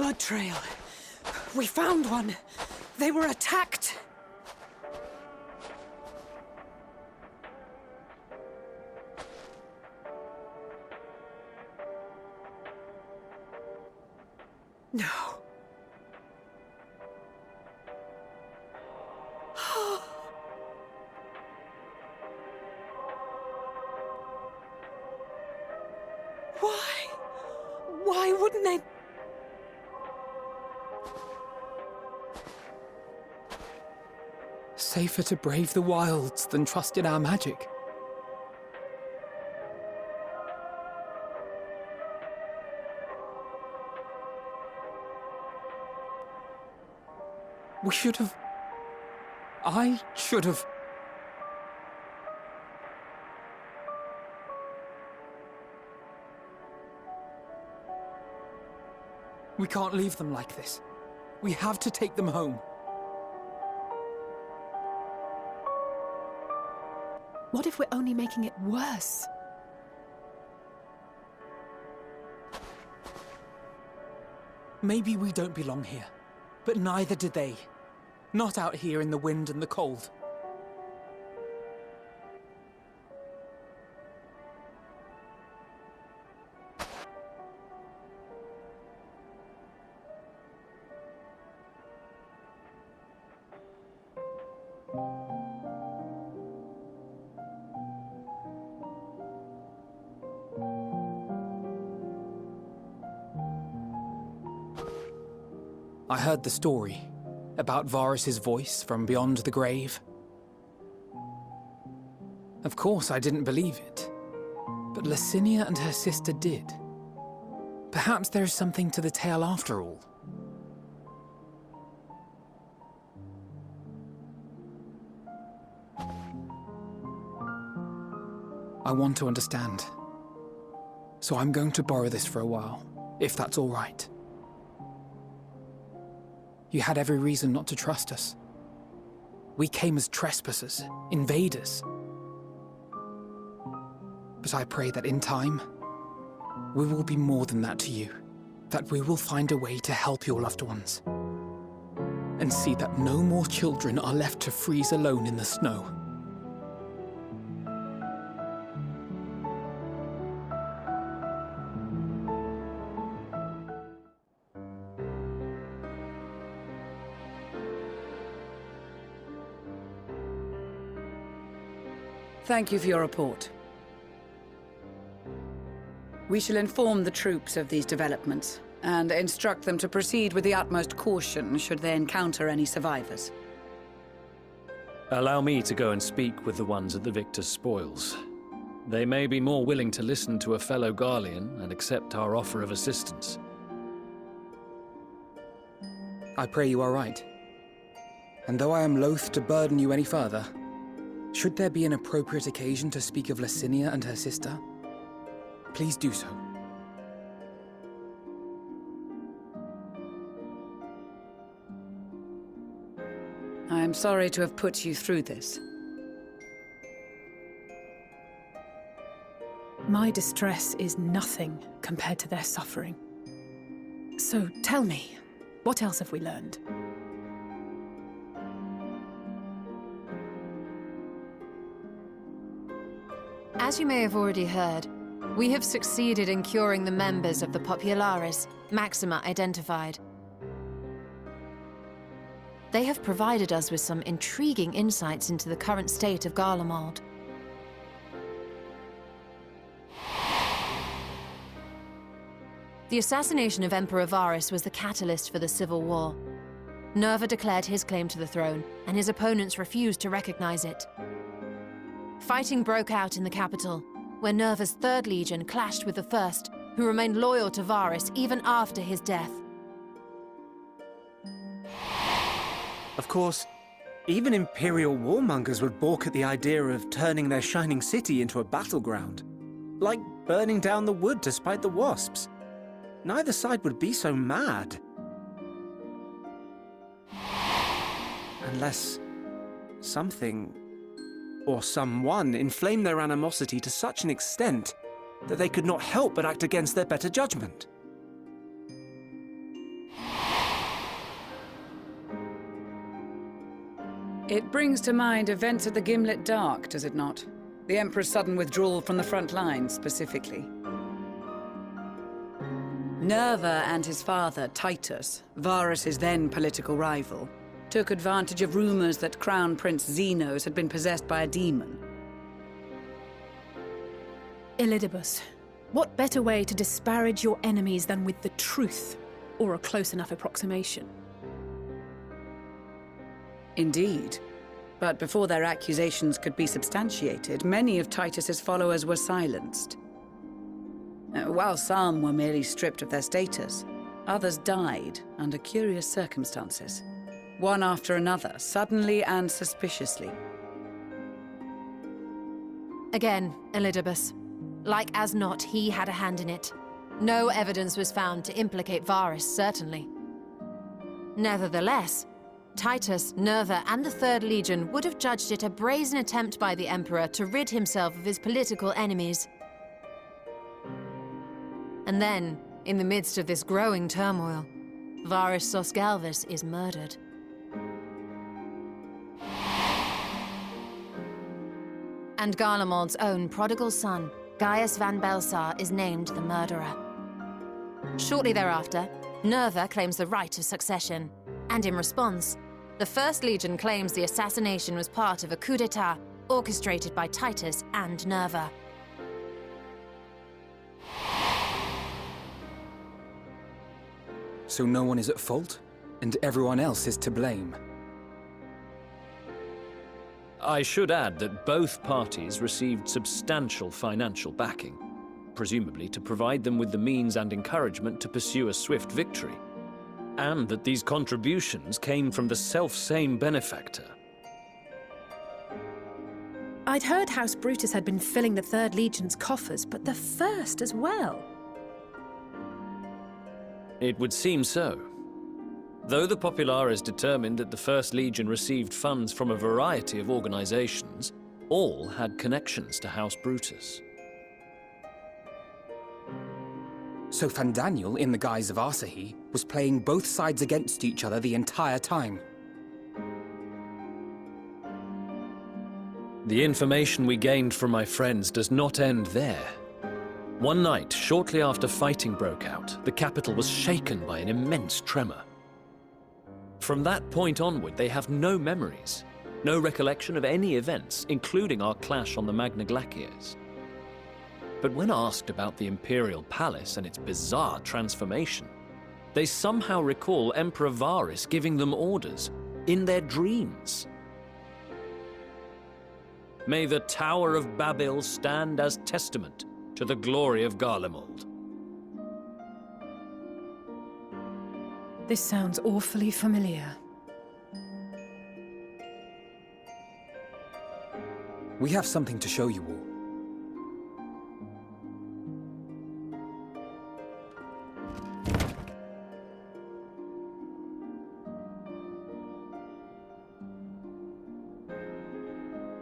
blood trail. We found one. They were attacked. No. Why wouldn't they? Safer to brave the wilds than trust in our magic. We should have... I should have... We can't leave them like this. We have to take them home. What if we're only making it worse? Maybe we don't belong here, but neither do they. Not out here in the wind and the cold. I heard the story about Varus's voice from beyond the grave. Of course, I didn't believe it, but Licinia and her sister did. Perhaps there is something to the tale after all. I want to understand, so I'm going to borrow this for a while, if that's all right. You had every reason not to trust us. We came as trespassers, invaders. But I pray that in time, we will be more than that to you. That we will find a way to help your loved ones. And see that no more children are left to freeze alone in the snow. Thank you for your report. We shall inform the troops of these developments and instruct them to proceed with the utmost caution should they encounter any survivors. Allow me to go and speak with the ones at the victor's spoils. They may be more willing to listen to a fellow Garlean and accept our offer of assistance. I pray you are right. And though I am loath to burden you any further, should there be an appropriate occasion to speak of Licinia and her sister, please do so. I am sorry to have put you through this. My distress is nothing compared to their suffering. So tell me, what else have we learned? As you may have already heard, we have succeeded in curing the members of the Popularis, Maxima identified. They have provided us with some intriguing insights into the current state of Garlemald. The assassination of Emperor Varus was the catalyst for the civil war. Nerva declared his claim to the throne, and his opponents refused to recognize it. Fighting broke out in the capital, where Nerva's Third Legion clashed with the First, who remained loyal to Varus even after his death. Of course, even Imperial warmongers would balk at the idea of turning their shining city into a battleground. Like burning down the wood to spite the wasps. Neither side would be so mad. Unless something or someone inflamed their animosity to such an extent that they could not help but act against their better judgment. It brings to mind events at the Gimlet Dark, does it not? The Emperor's sudden withdrawal from the front line, specifically. Nerva and his father, Titus, Varus's then political rival, took advantage of rumors that Crown Prince Xenos had been possessed by a demon. Elidibus, what better way to disparage your enemies than with the truth, or a close enough approximation? Indeed. But before their accusations could be substantiated, many of Titus's followers were silenced. While some were merely stripped of their status, others died under curious circumstances. One after another, suddenly and suspiciously. Again, Elidibus. Like as not, he had a hand in it. No evidence was found to implicate Varus, certainly. Nevertheless, Titus, Nerva, and the Third Legion would have judged it a brazen attempt by the Emperor to rid himself of his political enemies. And then, in the midst of this growing turmoil, Varus Sosgalvus is murdered. And Garlemald's own prodigal son, Gaius van Belsar, is named the murderer. Shortly thereafter, Nerva claims the right of succession, and in response, the First Legion claims the assassination was part of a coup d'etat orchestrated by Titus and Nerva. So no one is at fault, and everyone else is to blame. I should add that both parties received substantial financial backing, presumably to provide them with the means and encouragement to pursue a swift victory, and that these contributions came from the self-same benefactor. I'd heard House Brutus had been filling the Third Legion's coffers, but the First as well. It would seem so. Though the Populares determined that the First Legion received funds from a variety of organizations, all had connections to House Brutus. So Fandaniel, in the guise of Asahi, was playing both sides against each other the entire time. The information we gained from my friends does not end there. One night, shortly after fighting broke out, the capital was shaken by an immense tremor. From that point onward, they have no memories, no recollection of any events, including our clash on the Magna Glaciers. But when asked about the Imperial Palace and its bizarre transformation, they somehow recall Emperor Varus giving them orders in their dreams. May the Tower of Babel stand as testament to the glory of Garlemald. This sounds awfully familiar. We have something to show you all.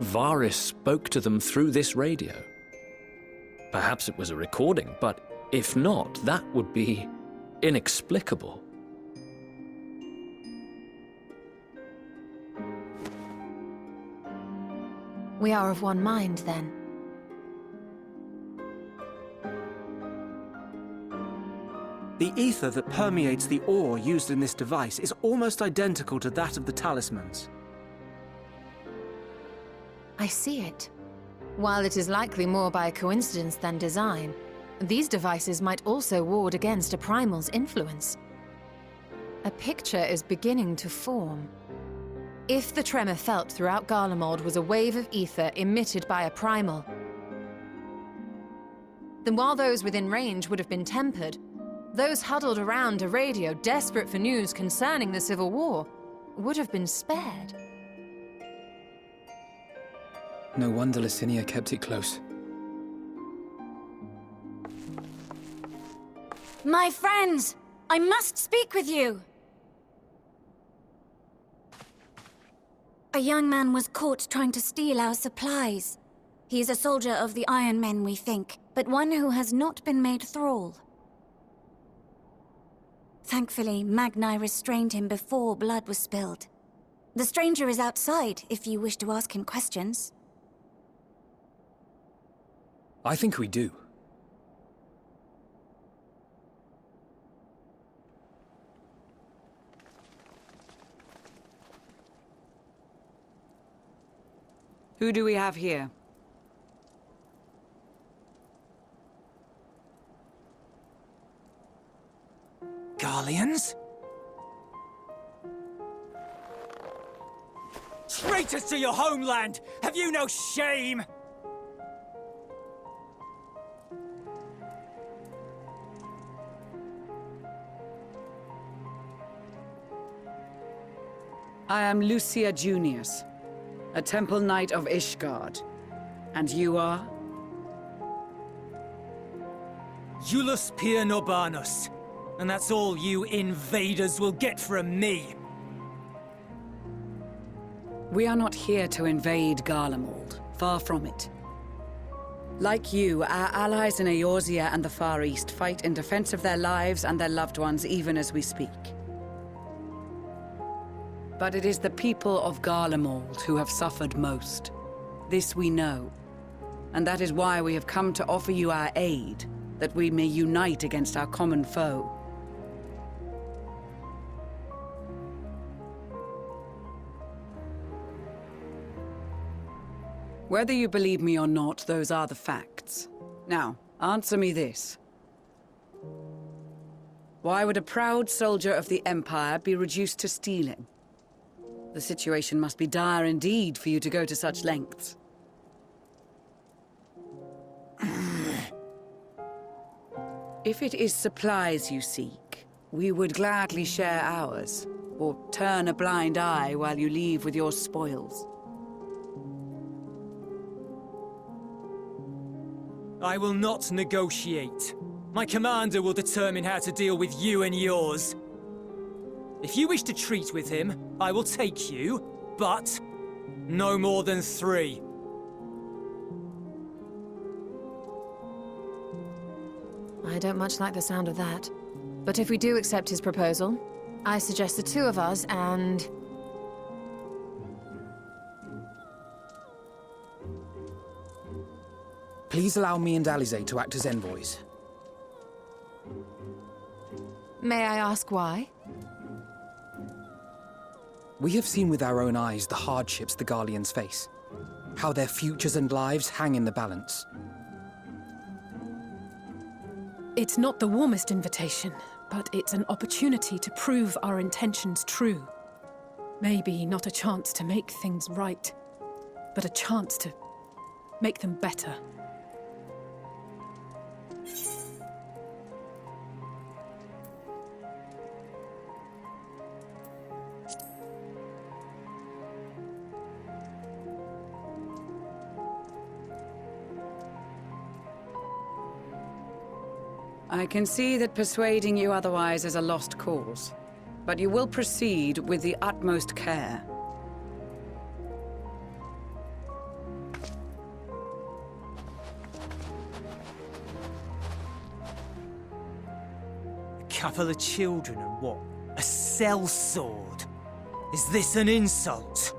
Varus spoke to them through this radio. Perhaps it was a recording, but if not, that would be inexplicable. We are of one mind, then. The ether that permeates the ore used in this device is almost identical to that of the talismans. I see it. While it is likely more by coincidence than design, these devices might also ward against a primal's influence. A picture is beginning to form. If the tremor felt throughout Garlemald was a wave of ether emitted by a primal, then while those within range would have been tempered, those huddled around a radio desperate for news concerning the Civil War would have been spared. No wonder Licinia kept it close. My friends! I must speak with you! A young man was caught trying to steal our supplies. He is a soldier of the Iron Men, we think, but one who has not been made thrall. Thankfully, Magni restrained him before blood was spilled. The stranger is outside, if you wish to ask him questions. I think we do. Who do we have here? Garleans? Traitors to your homeland! Have you no shame? I am Lucia Junius, a Temple Knight of Ishgard. And you are? Iulus Pier Norbanus. And that's all you invaders will get from me. We are not here to invade Garlemald. Far from it. Like you, our allies in Eorzea and the Far East fight in defense of their lives and their loved ones even as we speak. But it is the people of Garlemald who have suffered most. This we know. And that is why we have come to offer you our aid, that we may unite against our common foe. Whether you believe me or not, those are the facts. Now, answer me this. Why would a proud soldier of the Empire be reduced to stealing? The situation must be dire indeed for you to go to such lengths. If it is supplies you seek, we would gladly share ours, or turn a blind eye while you leave with your spoils. I will not negotiate. My commander will determine how to deal with you and yours. If you wish to treat with him, I will take you, but no more than 3. I don't much like the sound of that. But if we do accept his proposal, I suggest the 2 of us and... Please allow me and Alize to act as envoys. May I ask why? We have seen with our own eyes the hardships the Garleans face. How their futures and lives hang in the balance. It's not the warmest invitation, but it's an opportunity to prove our intentions true. Maybe not a chance to make things right, but a chance to make them better. I can see that persuading you otherwise is a lost cause, but you will proceed with the utmost care. A couple of children and what? A sellsword? Is this an insult?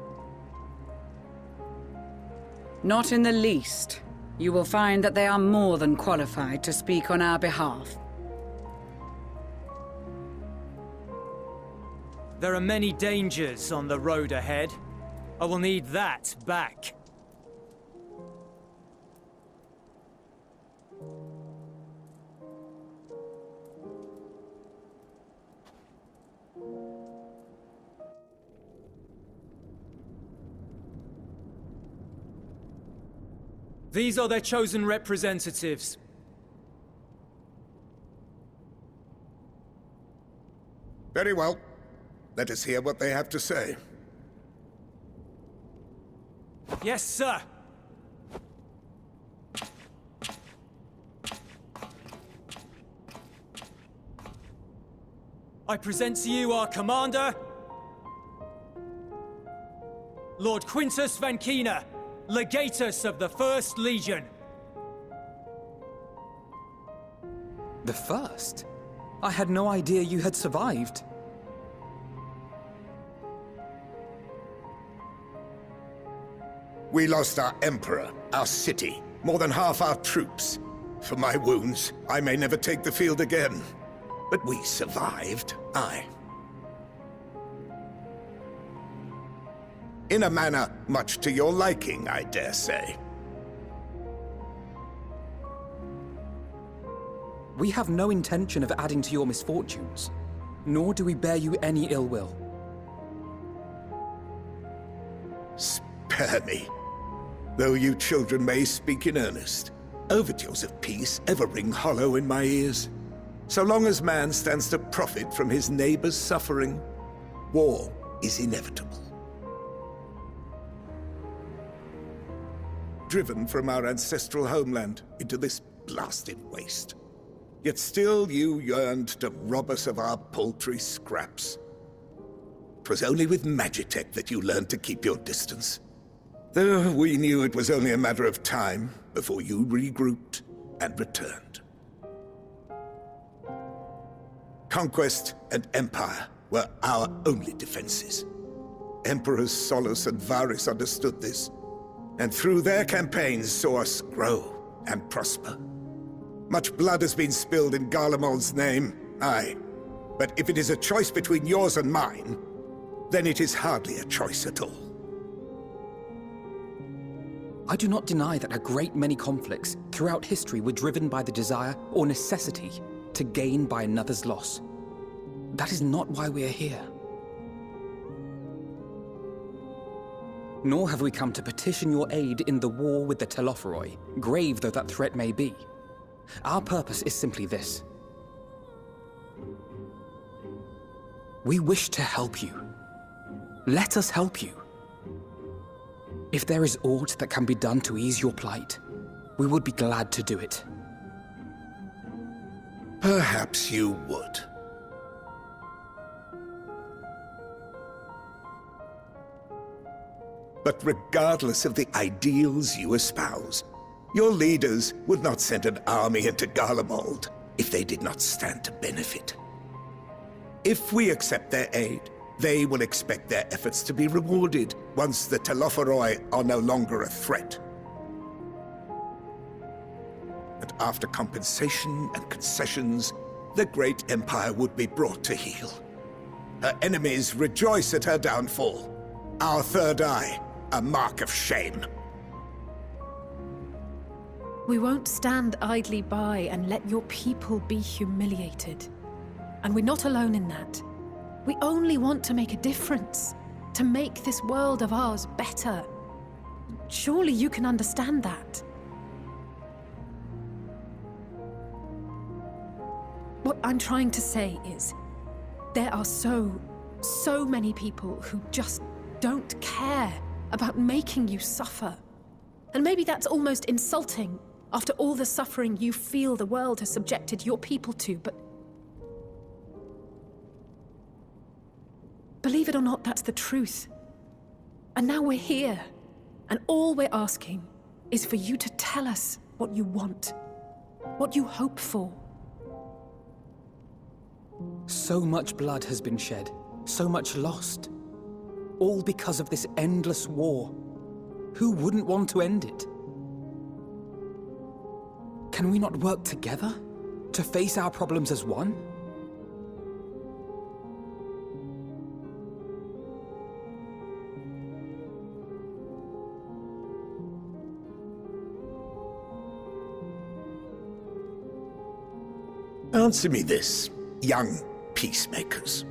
Not in the least. You will find that they are more than qualified to speak on our behalf. There are many dangers on the road ahead. I will need that back. These are their chosen representatives. Very well. Let us hear what they have to say. Yes, sir. I present to you our commander, Lord Quintus Van Kina, Legatus of the First Legion. The first? I had no idea you had survived. We lost our Emperor, our city, more than half our troops. For my wounds, I may never take the field again. But we survived, aye. In a manner much to your liking, I dare say. We have no intention of adding to your misfortunes, nor do we bear you any ill will. Spare me. Though you children may speak in earnest, overtures of peace ever ring hollow in my ears. So long as man stands to profit from his neighbor's suffering, war is inevitable. Driven from our ancestral homeland into this blasted waste. Yet still you yearned to rob us of our paltry scraps. 'Twas only with Magitech that you learned to keep your distance. Though we knew it was only a matter of time before you regrouped and returned. Conquest and empire were our only defenses. Emperors Solus and Varys understood this, and through their campaigns saw us grow and prosper. Much blood has been spilled in Garlemald's name, aye. But if it is a choice between yours and mine, then it is hardly a choice at all. I do not deny that a great many conflicts throughout history were driven by the desire or necessity to gain by another's loss. That is not why we are here. Nor have we come to petition your aid in the war with the Telophoroi, grave though that threat may be. Our purpose is simply this. We wish to help you. Let us help you. If there is aught that can be done to ease your plight, we would be glad to do it. Perhaps you would. But regardless of the ideals you espouse, your leaders would not send an army into Garlemald if they did not stand to benefit. If we accept their aid, they will expect their efforts to be rewarded once the Telophoroi are no longer a threat. And after compensation and concessions, the great empire would be brought to heel. Her enemies rejoice at her downfall. Our third eye, a mark of shame. We won't stand idly by and let your people be humiliated. And we're not alone in that. We only want to make a difference, to make this world of ours better. Surely you can understand that. What I'm trying to say is, there are so many people who just don't care about making you suffer. And maybe that's almost insulting after all the suffering you feel the world has subjected your people to, but believe it or not, that's the truth. And now we're here, and all we're asking is for you to tell us what you want, what you hope for. So much blood has been shed, so much lost. All because of this endless war. Who wouldn't want to end it? Can we not work together to face our problems as one? Answer me this, young peacemakers.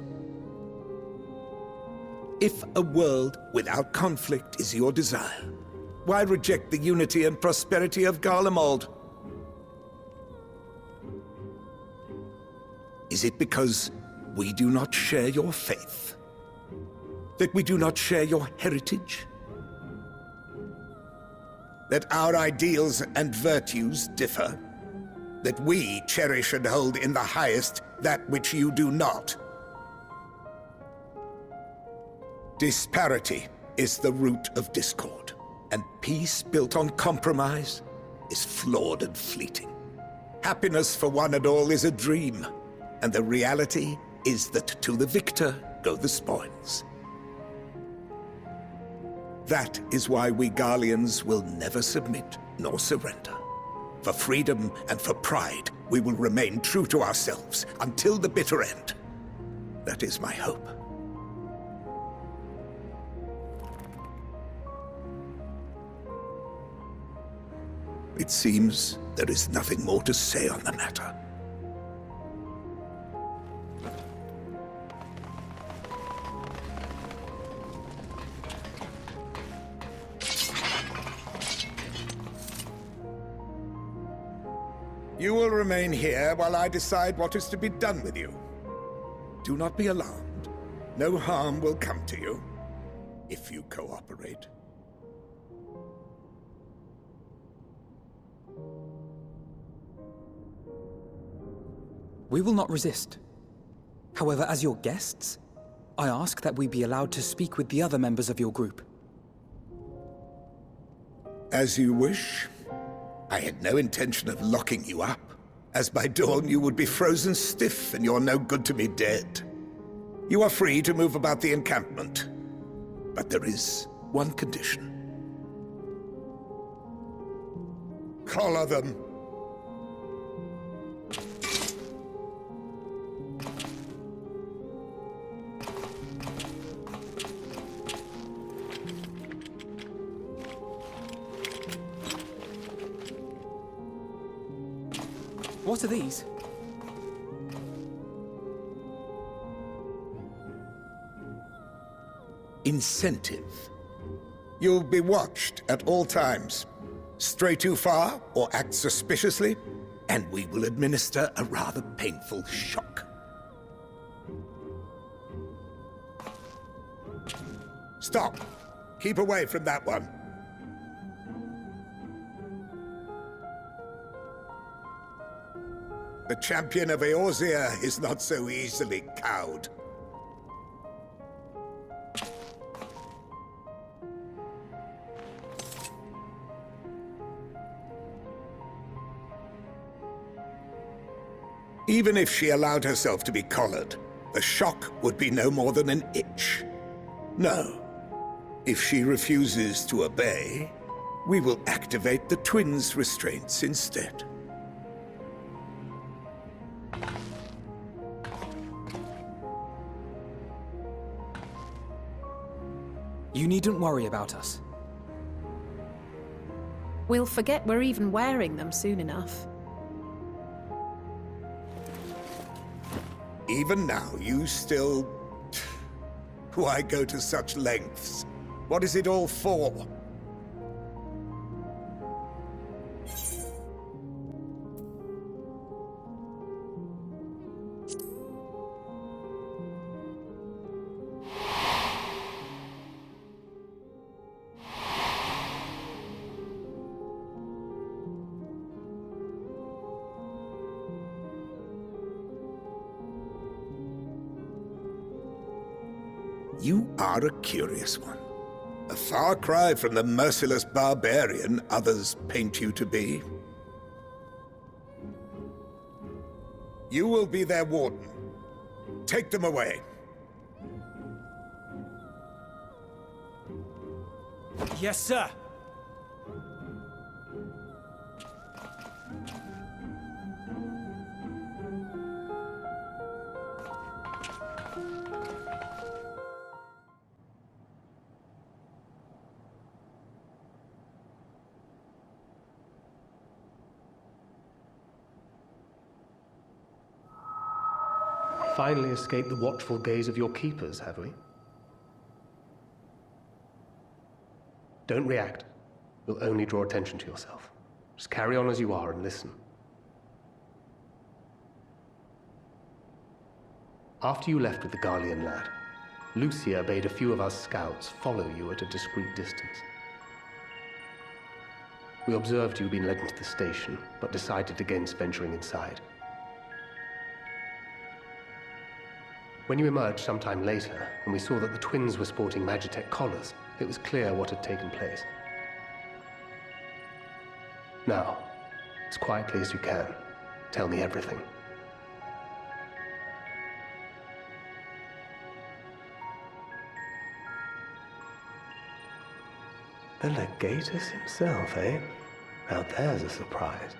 If a world without conflict is your desire, why reject the unity and prosperity of Garlemald? Is it because we do not share your faith? That we do not share your heritage? That our ideals and virtues differ? That we cherish and hold in the highest that which you do not? Disparity is the root of discord, and peace built on compromise is flawed and fleeting. Happiness for one and all is a dream, and the reality is that to the victor go the spoils. That is why we Garleans will never submit nor surrender. For freedom and for pride, we will remain true to ourselves until the bitter end. That is my hope. It seems there is nothing more to say on the matter. You will remain here while I decide what is to be done with you. Do not be alarmed. No harm will come to you if you cooperate. We will not resist. However, as your guests, I ask that we be allowed to speak with the other members of your group. As you wish. I had no intention of locking you up, as by dawn you would be frozen stiff and you're no good to me dead. You are free to move about the encampment, but there is one condition. Collar them. What are these? Incentive. You'll be watched at all times. Stray too far or act suspiciously, and we will administer a rather painful shock. Stop! Keep away from that one. The champion of Eorzea is not so easily cowed. Even if she allowed herself to be collared, the shock would be no more than an itch. No. If she refuses to obey, we will activate the twins' restraints instead. You needn't worry about us. We'll forget we're even wearing them soon enough. Even now, you still... Why go to such lengths? What is it all for? You are a curious one. A far cry from the merciless barbarian others paint you to be. You will be their warden. Take them away. Yes, sir. Finally escaped the watchful gaze of your keepers, have we? Don't react. You'll only draw attention to yourself. Just carry on as you are and listen. After you left with the Garlean lad, Lucia bade a few of us scouts follow you at a discreet distance. We observed you being led into the station, but decided against venturing inside. When you emerged sometime later, and we saw that the twins were sporting Magitech collars, it was clear what had taken place. Now, as quietly as you can, tell me everything. The Legatus himself, eh? Now there's a surprise.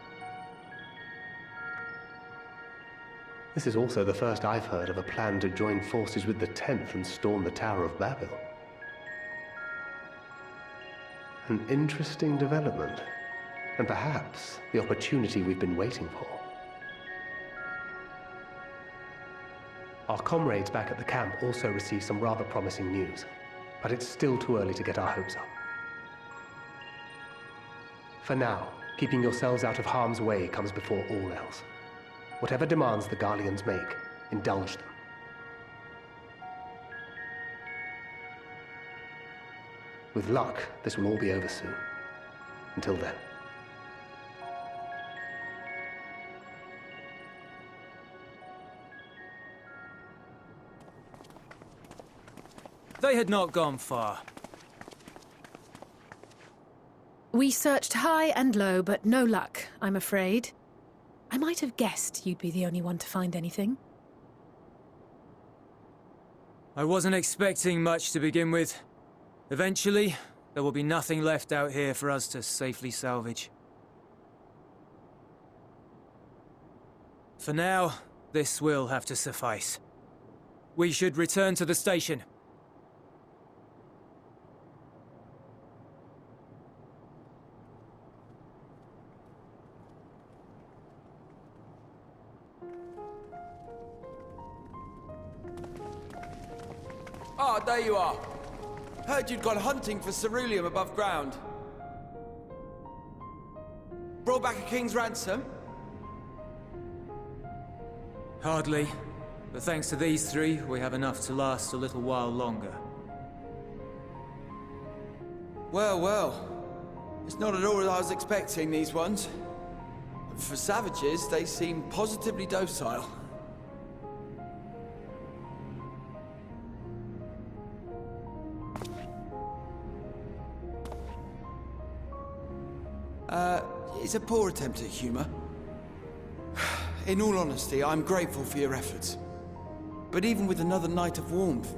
This is also the first I've heard of a plan to join forces with the 10th and storm the Tower of Babel. An interesting development, and perhaps the opportunity we've been waiting for. Our comrades back at the camp also received some rather promising news, but it's still too early to get our hopes up. For now, keeping yourselves out of harm's way comes before all else. Whatever demands the Garleans make, indulge them. With luck, this will all be over soon. Until then. They had not gone far. We searched high and low, but no luck, I'm afraid. I might have guessed you'd be the only one to find anything. I wasn't expecting much to begin with. Eventually, there will be nothing left out here for us to safely salvage. For now, this will have to suffice. We should return to the station. Ah, there you are. Heard you'd gone hunting for ceruleum above ground. Brought back a king's ransom? Hardly. But thanks to these three, we have enough to last a little while longer. Well, well. It's not at all as I was expecting, these ones. For savages, they seem positively docile. It's a poor attempt at humor. In all honesty, I'm grateful for your efforts. But even with another night of warmth,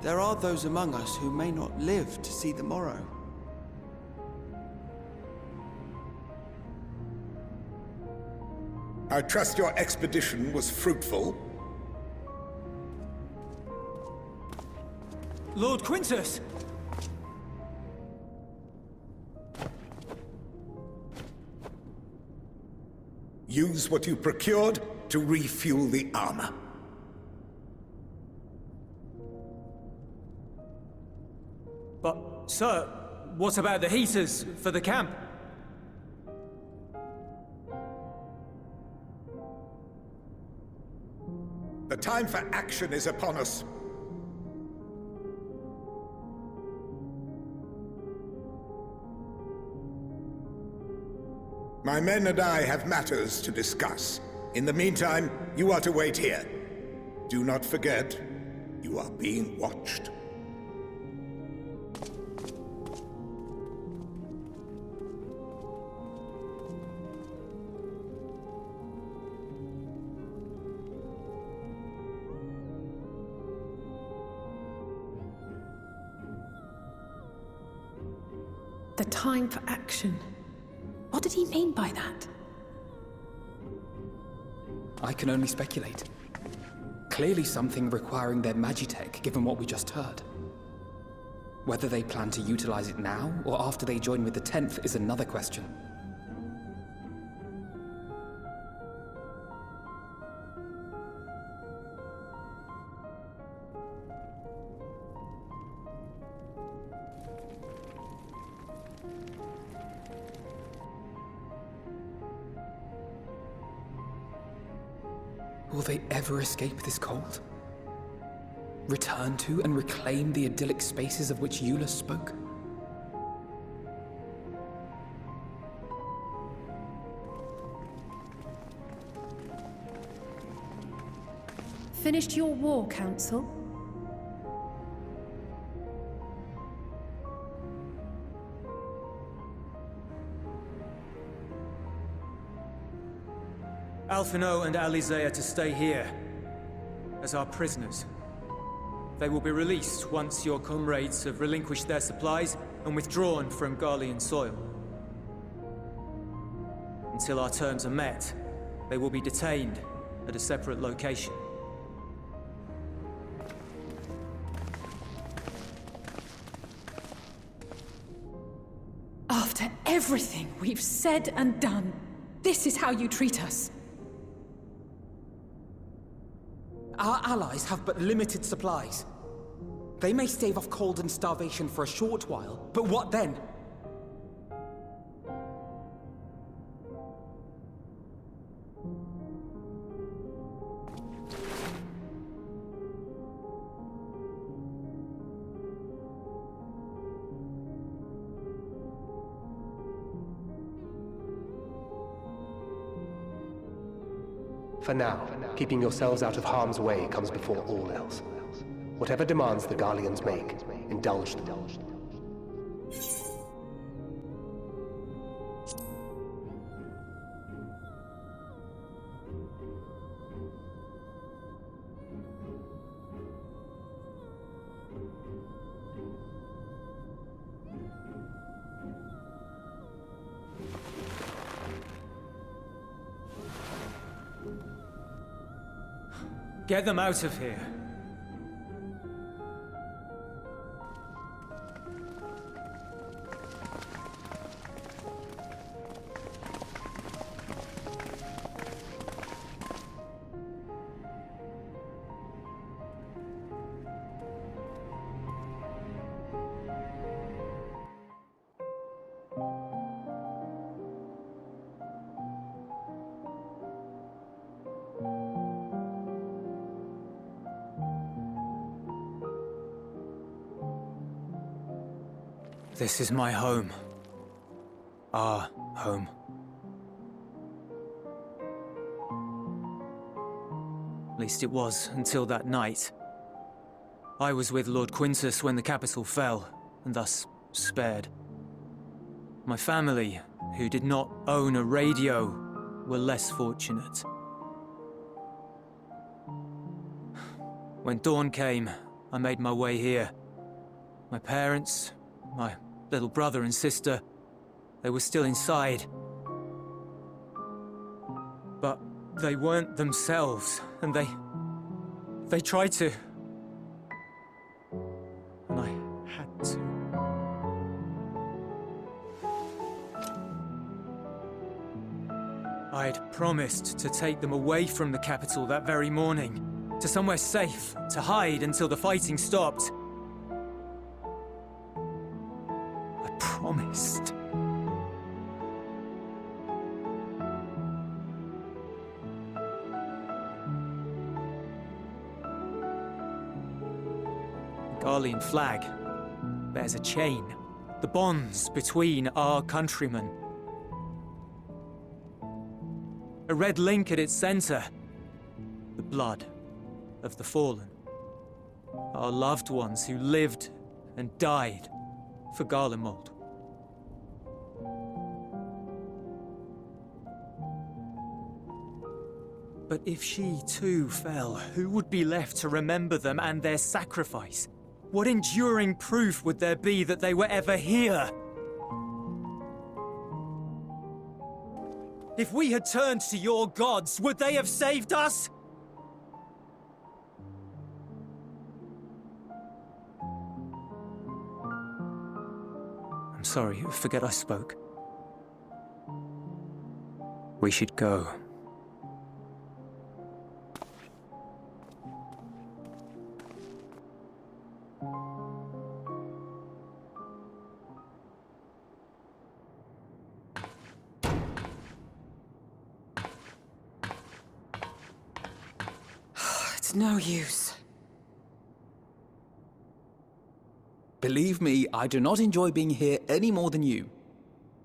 there are those among us who may not live to see the morrow. I trust your expedition was fruitful. Lord Quintus! Use what you procured to refuel the armor. But, sir, what about the heaters for the camp? The time for action is upon us. My men and I have matters to discuss. In the meantime, you are to wait here. Do not forget, you are being watched. The time for action. What did he mean by that? I can only speculate. Clearly something requiring their magitech, given what we just heard. Whether they plan to utilize it now, or after they join with the 10th, is another question. Will they ever escape this cold? Return to and reclaim the idyllic spaces of which Eula spoke? Finished your war, Council? Alphino and Alize are to stay here, as our prisoners. They will be released once your comrades have relinquished their supplies and withdrawn from Garlean soil. Until our terms are met, they will be detained at a separate location. After everything we've said and done, this is how you treat us. Our allies have but limited supplies. They may stave off cold and starvation for a short while, but what then? For now, keeping yourselves out of harm's way comes before all else. Whatever demands the Garleans make, indulge them. Get them out of here. This is my home. Our home. At least it was, until that night. I was with Lord Quintus when the capital fell, and thus spared. My family, who did not own a radio, were less fortunate. When dawn came, I made my way here. My parents, my little brother and sister, they were still inside. But they weren't themselves, and they tried to. And I had to. I'd promised to take them away from the capital that very morning, to somewhere safe, to hide until the fighting stopped. I promised. The Garlean flag bears a chain, the bonds between our countrymen. A red link at its center, the blood of the fallen. Our loved ones who lived and died for Garlemald. But if she too fell, who would be left to remember them and their sacrifice? What enduring proof would there be that they were ever here? If we had turned to your gods, would they have saved us? I'm sorry, forget I spoke. We should go. It's no use. Believe me, I do not enjoy being here any more than you.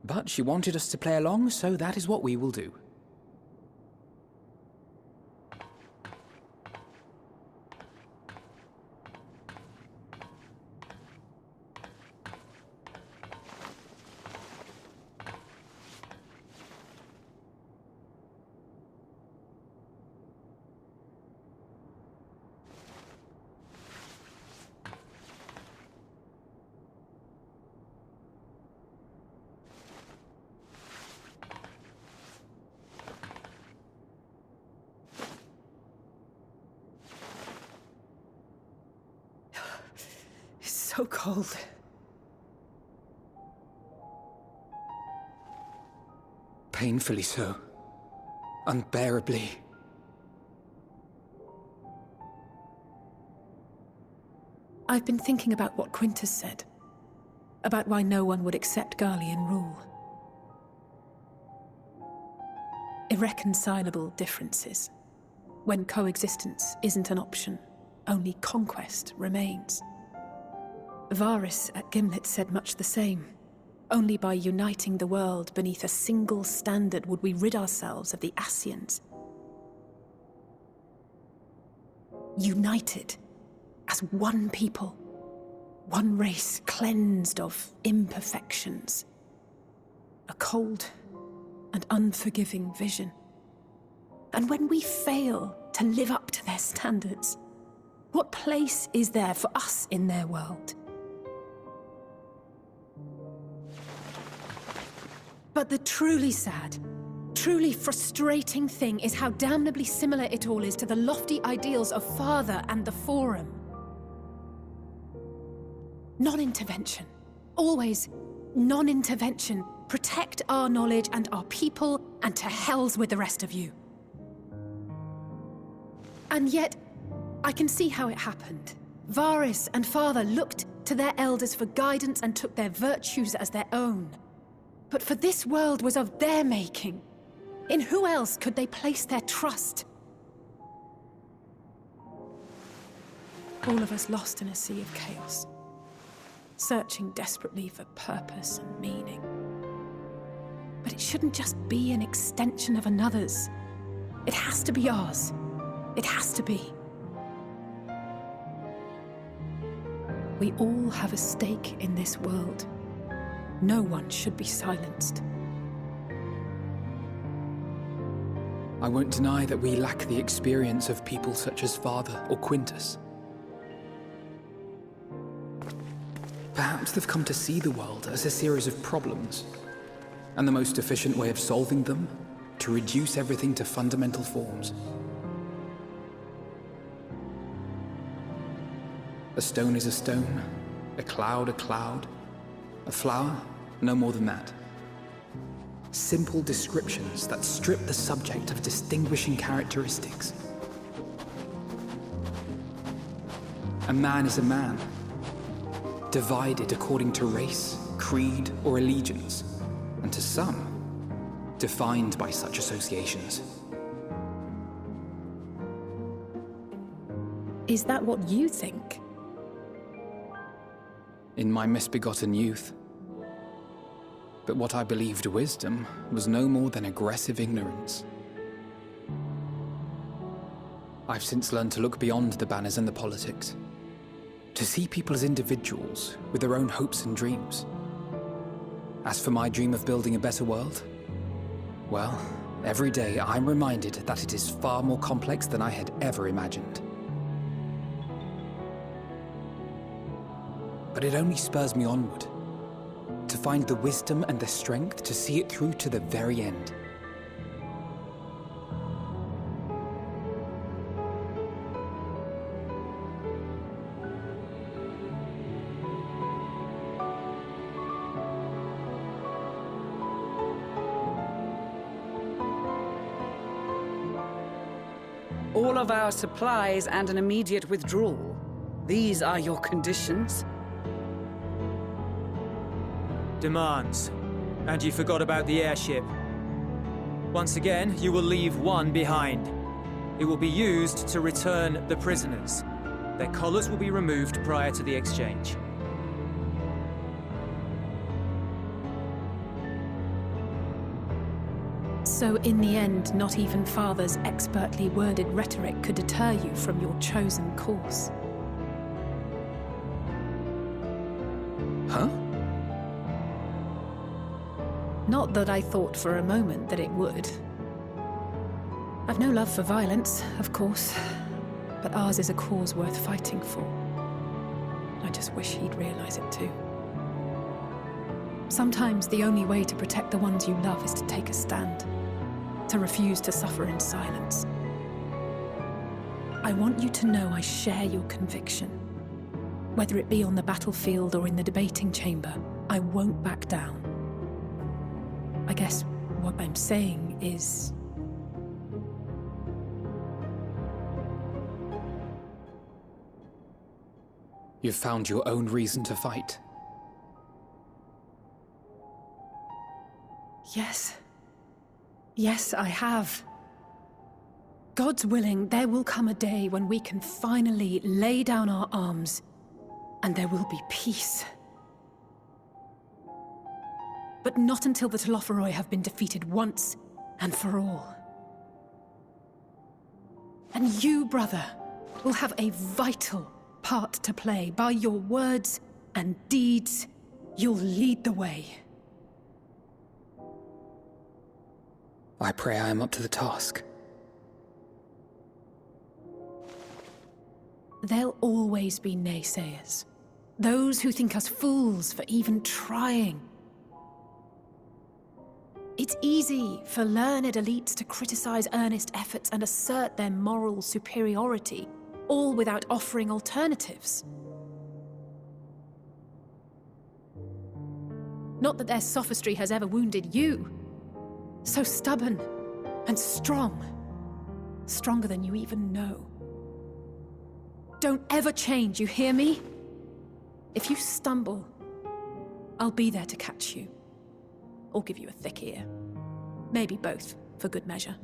But she wanted us to play along, so that is what we will do. so cold. Painfully so. Unbearably. I've been thinking about what Quintus said. About why no one would accept Garlean rule. Irreconcilable differences. When coexistence isn't an option, only conquest remains. Varys at Gimlet said much the same. Only by uniting the world beneath a single standard would we rid ourselves of the Ascians. United as one people, one race cleansed of imperfections. A cold and unforgiving vision. And when we fail to live up to their standards, what place is there for us in their world? But the truly sad, truly frustrating thing is how damnably similar it all is to the lofty ideals of Father and the Forum. Non-intervention. Always non-intervention. Protect our knowledge and our people, and to hells with the rest of you. And yet, I can see how it happened. Varys and Father looked to their elders for guidance and took their virtues as their own. But for this world was of their making. In who else could they place their trust? All of us lost in a sea of chaos, searching desperately for purpose and meaning. But it shouldn't just be an extension of another's. It has to be ours. It has to be. We all have a stake in this world. No one should be silenced. I won't deny that we lack the experience of people such as Father or Quintus. Perhaps they've come to see the world as a series of problems, and the most efficient way of solving them, to reduce everything to fundamental forms. A stone is a stone, a cloud, a flower, no more than that. Simple descriptions that strip the subject of distinguishing characteristics. A man is a man, divided according to race, creed, or allegiance, and to some, defined by such associations. Is that what you think? In my misbegotten youth. But what I believed wisdom was no more than aggressive ignorance. I've since learned to look beyond the banners and the politics, to see people as individuals with their own hopes and dreams. As for my dream of building a better world, well, every day I'm reminded that it is far more complex than I had ever imagined. But it only spurs me onward, to find the wisdom and the strength to see it through to the very end. All of our supplies and an immediate withdrawal. These are your conditions? Demands. And you forgot about the airship. Once again, you will leave one behind. It will be used to return the prisoners. Their collars will be removed prior to the exchange. So in the end, not even Father's expertly worded rhetoric could deter you from your chosen course. Huh? Not that I thought for a moment that it would. I've no love for violence, of course, but ours is a cause worth fighting for. I just wish he'd realize it too. Sometimes the only way to protect the ones you love is to take a stand, to refuse to suffer in silence. I want you to know I share your conviction. Whether it be on the battlefield or in the debating chamber, I won't back down. I guess what I'm saying is... You've found your own reason to fight. Yes. Yes, I have. God's willing, there will come a day when we can finally lay down our arms, and there will be peace. But not until the Telophoroi have been defeated once and for all. And you, brother, will have a vital part to play. By your words and deeds, you'll lead the way. I pray I am up to the task. There'll always be naysayers. Those who think us fools for even trying. It's easy for learned elites to criticize earnest efforts and assert their moral superiority, all without offering alternatives. Not that their sophistry has ever wounded you. So stubborn and strong. Stronger than you even know. Don't ever change, you hear me? If you stumble, I'll be there to catch you. Or give you a thick ear. Maybe both, for good measure.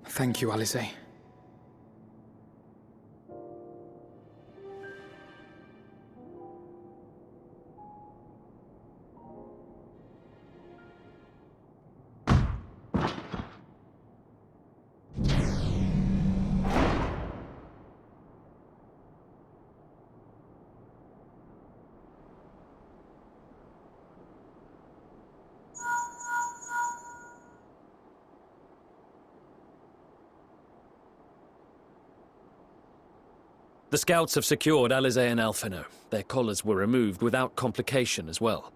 Thank you, Alice. The scouts have secured Alize and Alphino. Their collars were removed without complication as well.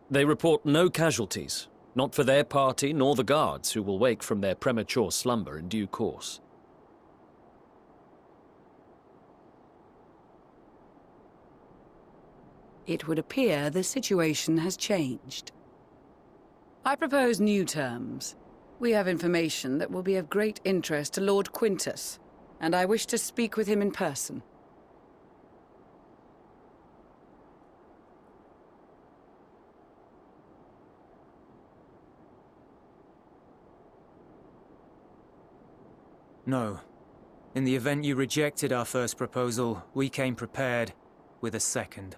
They report no casualties, not for their party nor the guards, who will wake from their premature slumber in due course. It would appear the situation has changed. I propose new terms. We have information that will be of great interest to Lord Quintus, and I wish to speak with him in person. No. In the event you rejected our first proposal, we came prepared with a second.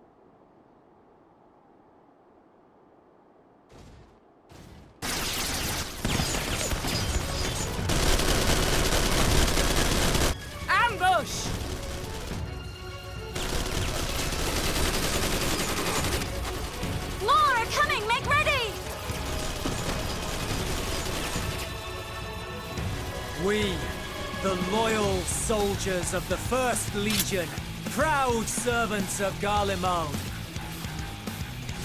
Ambush! More are coming! Make ready! We, the loyal soldiers of the First Legion, proud servants of Garlemald,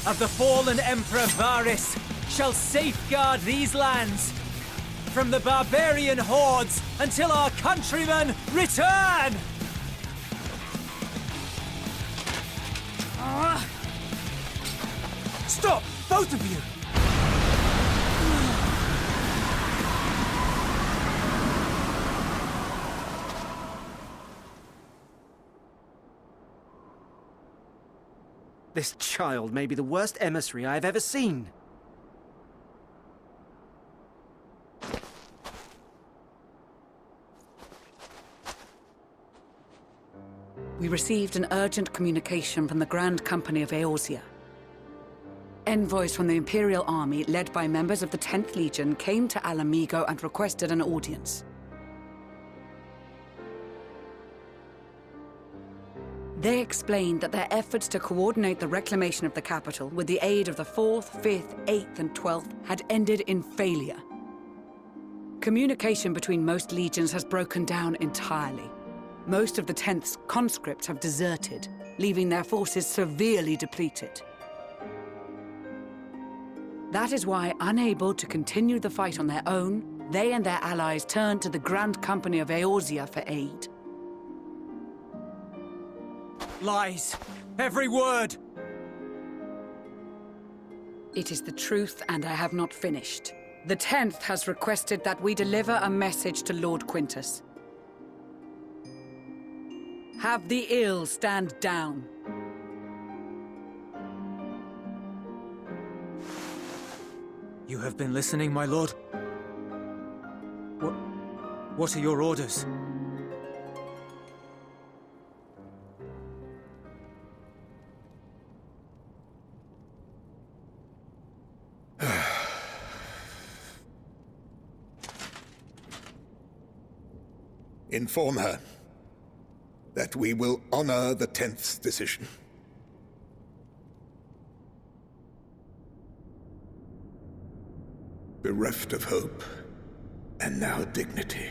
of the fallen Emperor Varys, shall safeguard these lands from the barbarian hordes until our countrymen return! Stop, both of you! This child may be the worst emissary I have ever seen. We received an urgent communication from the Grand Company of Eorzea. Envoys from the Imperial Army, led by members of the 10th Legion, came to Alamigo and requested an audience. They explained that their efforts to coordinate the reclamation of the capital with the aid of the 4th, 5th, 8th, and 12th had ended in failure. Communication between most legions has broken down entirely. Most of the 10th's conscripts have deserted, leaving their forces severely depleted. That is why, unable to continue the fight on their own, they and their allies turned to the Grand Company of Eorzea for aid. Lies! Every word! It is the truth, and I have not finished. The 10th has requested that we deliver a message to Lord Quintus. Have the ill stand down. You have been listening, my lord? What are your orders? Inform her that we will honor the 10th's decision. Bereft of hope, and now dignity.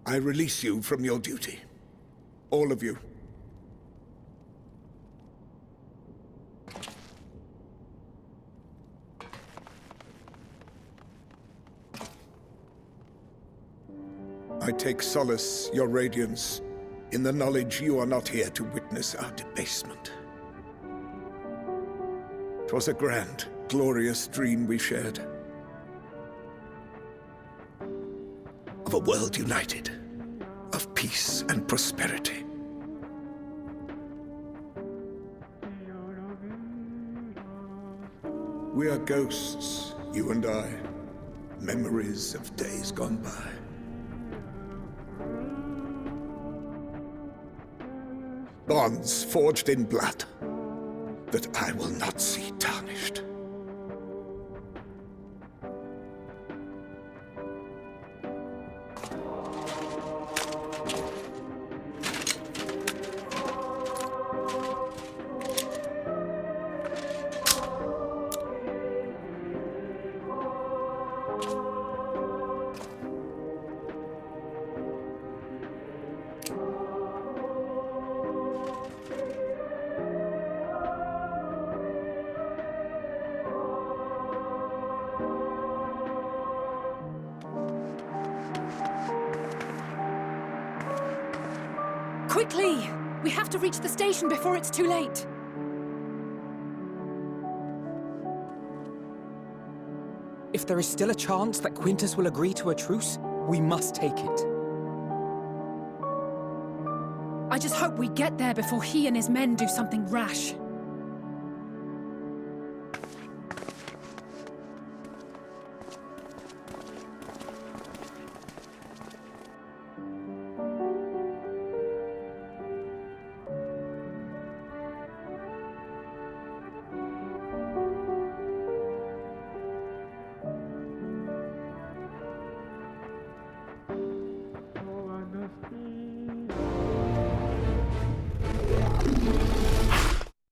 I release you from your duty. All of you. I take solace, your radiance, in the knowledge you are not here to witness our debasement. 'Twas a grand, glorious dream we shared. Of a world united, of peace and prosperity. We are ghosts, you and I, memories of days gone by. Bonds forged in blood that I will not see tarnished. Quickly! We have to reach the station before it's too late. If there is still a chance that Quintus will agree to a truce, we must take it. I just hope we get there before he and his men do something rash.